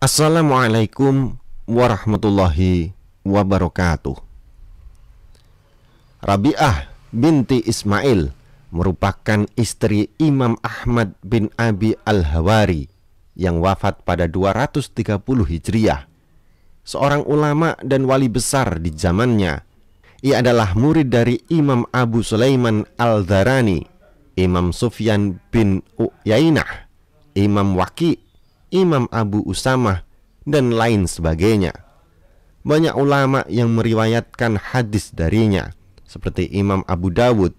Assalamualaikum warahmatullahi wabarakatuh. Rabi'ah binti Ismail merupakan istri Imam Ahmad bin Abi Al-Hawari yang wafat pada 230 Hijriah. Seorang ulama dan wali besar di zamannya. Ia adalah murid dari Imam Abu Sulaiman Al-Dharani, Imam Sufyan bin Uyainah, Imam Waqi', Imam Abu Usamah, dan lain sebagainya. Banyak ulama yang meriwayatkan hadis darinya, seperti Imam Abu Dawud,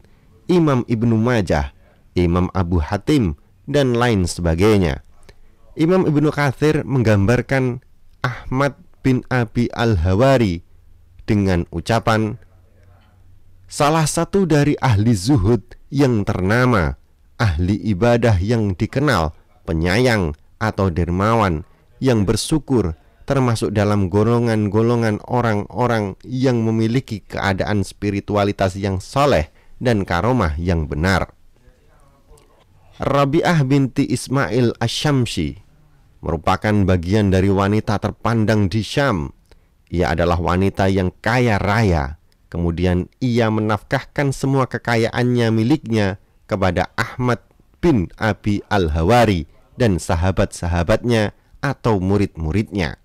Imam Ibnu Majah, Imam Abu Hatim, dan lain sebagainya. Imam Ibnu Katsir menggambarkan Ahmad bin Abi Al-Hawari dengan ucapan, salah satu dari ahli zuhud yang ternama, ahli ibadah yang dikenal, penyayang atau dermawan, yang bersyukur, termasuk dalam golongan-golongan orang-orang yang memiliki keadaan spiritualitas yang soleh dan karomah yang benar. Rabi'ah binti Ismail Asy-Syamsi merupakan bagian dari wanita terpandang di Syam. Ia adalah wanita yang kaya raya. Kemudian ia menafkahkan semua kekayaannya miliknya kepada Ahmad bin Abi Al-Hawari dan sahabat-sahabatnya atau murid-muridnya.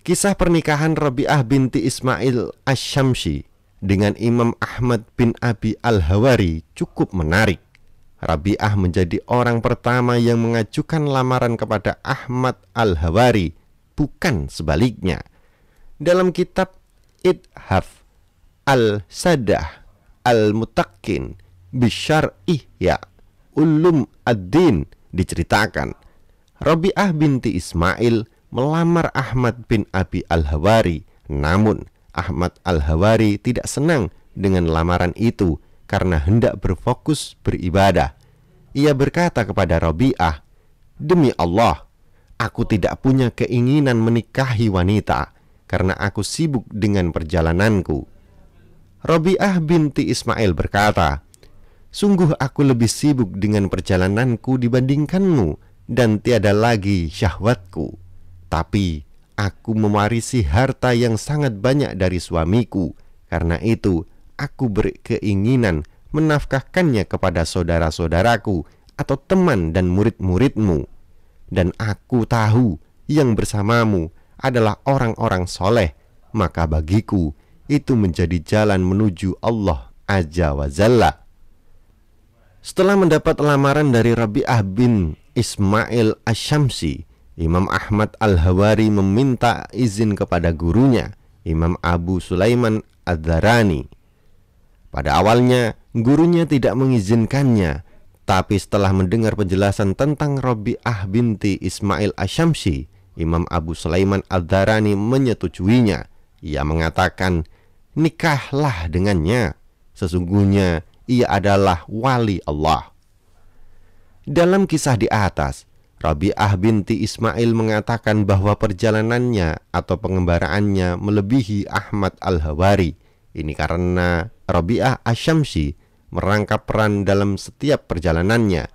Kisah pernikahan Rabi'ah binti Ismail Asy-Syamsi dengan Imam Ahmad bin Abi Al-Hawari cukup menarik. Rabi'ah menjadi orang pertama yang mengajukan lamaran kepada Ahmad Al-Hawari, bukan sebaliknya. Dalam kitab Ithaf Al-Sadah Al-Mutaqqin Bisyar'ihya Ulum ad-Din diceritakan, Rabi'ah binti Ismail melamar Ahmad bin Abi Al-Hawari. Namun Ahmad Al-Hawari tidak senang dengan lamaran itu karena hendak berfokus beribadah. Ia berkata kepada Rabi'ah, demi Allah, aku tidak punya keinginan menikahi wanita karena aku sibuk dengan perjalananku. Rabi'ah binti Ismail berkata, sungguh aku lebih sibuk dengan perjalananku dibandingkanmu dan tiada lagi syahwatku. Tapi aku mewarisi harta yang sangat banyak dari suamiku. Karena itu aku berkeinginan menafkahkannya kepada saudara-saudaraku atau teman dan murid-muridmu. Dan aku tahu yang bersamamu adalah orang-orang soleh, maka bagiku itu menjadi jalan menuju Allah Azza wa Jalla. Setelah mendapat lamaran dari Rabi'ah bin Ismail Asy-Syamsi, Imam Ahmad Al-Hawari meminta izin kepada gurunya, Imam Abu Sulaiman Ad-Dharani. Pada awalnya, gurunya tidak mengizinkannya, tapi setelah mendengar penjelasan tentang Rabi'ah binti Ismail Asy-Syamsi, Imam Abu Sulaiman Ad-Dharani menyetujuinya. Ia mengatakan, nikahlah dengannya, sesungguhnya ia adalah wali Allah. Dalam kisah di atas, Rabi'ah binti Ismail mengatakan bahwa perjalanannya atau pengembaraannya melebihi Ahmad Al-Hawari. Ini karena Rabi'ah Asy-Syamsi merangkap peran dalam setiap perjalanannya.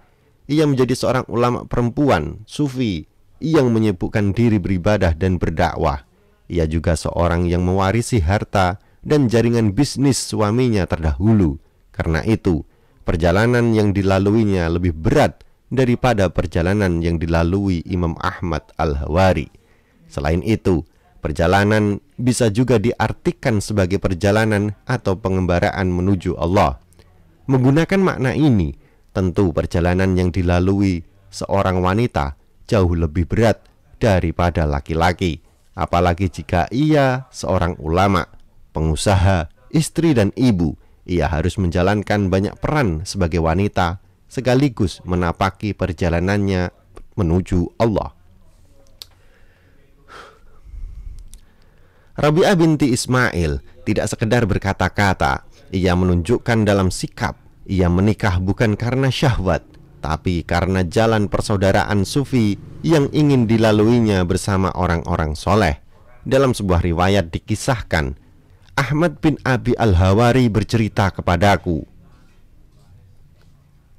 Ia menjadi seorang ulama perempuan, sufi, yang menyibukkan diri beribadah dan berdakwah. Ia juga seorang yang mewarisi harta dan jaringan bisnis suaminya terdahulu. Karena itu, perjalanan yang dilaluinya lebih berat daripada perjalanan yang dilalui Imam Ahmad Al-Hawari. Selain itu, perjalanan bisa juga diartikan sebagai perjalanan atau pengembaraan menuju Allah. Menggunakan makna ini, tentu perjalanan yang dilalui seorang wanita jauh lebih berat daripada laki-laki, apalagi jika ia seorang ulama, pengusaha, istri dan ibu. Ia harus menjalankan banyak peran sebagai wanita sekaligus menapaki perjalanannya menuju Allah. Rabi'ah binti Ismail tidak sekedar berkata-kata, ia menunjukkan dalam sikap, ia menikah bukan karena syahwat, tapi karena jalan persaudaraan sufi yang ingin dilaluinya bersama orang-orang soleh. Dalam sebuah riwayat dikisahkan, Ahmad bin Abi Al-Hawari bercerita kepadaku,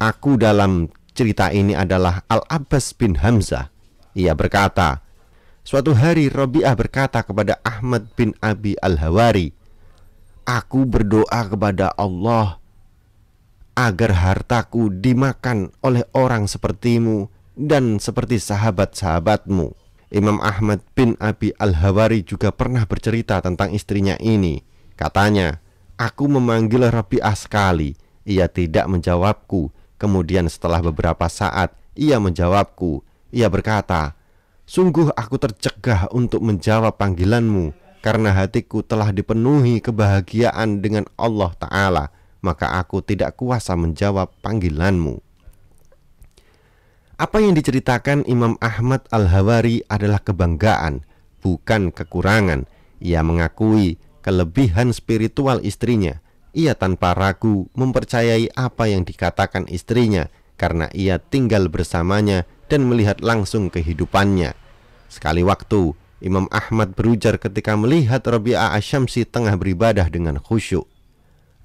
aku dalam Cerita ini adalah Al-Abbas bin Hamzah. Ia berkata, suatu hari Rabi'ah berkata kepada Ahmad bin Abi Al-Hawari, "Aku berdoa kepada Allah agar hartaku dimakan oleh orang sepertimu dan seperti sahabat-sahabatmu." Imam Ahmad bin Abi Al-Hawari juga pernah bercerita tentang istrinya ini. Katanya, "Aku memanggil Rabi'ah sekali, ia tidak menjawabku. Kemudian setelah beberapa saat ia menjawabku. Ia berkata, 'Sungguh aku tercegah untuk menjawab panggilanmu karena hatiku telah dipenuhi kebahagiaan dengan Allah Ta'ala, maka aku tidak kuasa menjawab panggilanmu.'" Apa yang diceritakan Imam Ahmad Al-Hawari adalah kebanggaan, bukan kekurangan. Ia mengakui kelebihan spiritual istrinya. Ia tanpa ragu mempercayai apa yang dikatakan istrinya karena ia tinggal bersamanya dan melihat langsung kehidupannya. Sekali waktu, Imam Ahmad berujar ketika melihat Rabi'ah Asy-Syamsi tengah beribadah dengan khusyuk,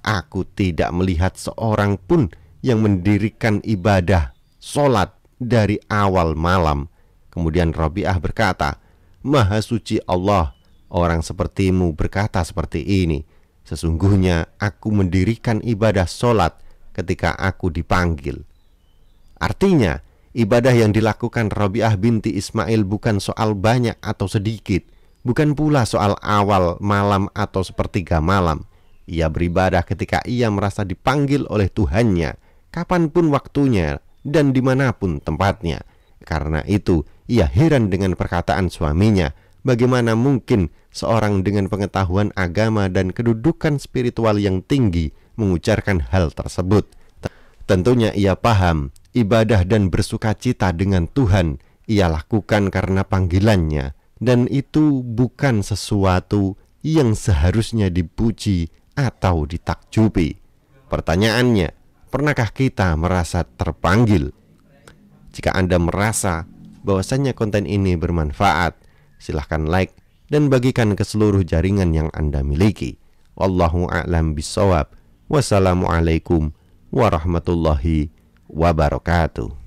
"Aku tidak melihat seorang pun yang mendirikan ibadah sholat dari awal malam." Kemudian Rabi'ah berkata, "Maha suci Allah, orang sepertimu berkata seperti ini. Sesungguhnya aku mendirikan ibadah sholat ketika aku dipanggil." Artinya, ibadah yang dilakukan Rabi'ah binti Ismail bukan soal banyak atau sedikit, bukan pula soal awal malam atau sepertiga malam. Ia beribadah ketika ia merasa dipanggil oleh Tuhannya, kapanpun waktunya dan dimanapun tempatnya. Karena itu, ia heran dengan perkataan suaminya. Bagaimana mungkin seorang dengan pengetahuan agama dan kedudukan spiritual yang tinggi mengucapkan hal tersebut? Tentunya ia paham, ibadah dan bersukacita dengan Tuhan ia lakukan karena panggilannya, dan itu bukan sesuatu yang seharusnya dipuji atau ditakjubi. Pertanyaannya, pernahkah kita merasa terpanggil? Jika Anda merasa bahwasannya konten ini bermanfaat, silahkan like dan bagikan ke seluruh jaringan yang Anda miliki. Wallahu a'lam bishawab. Wassalamualaikum warahmatullahi wabarakatuh.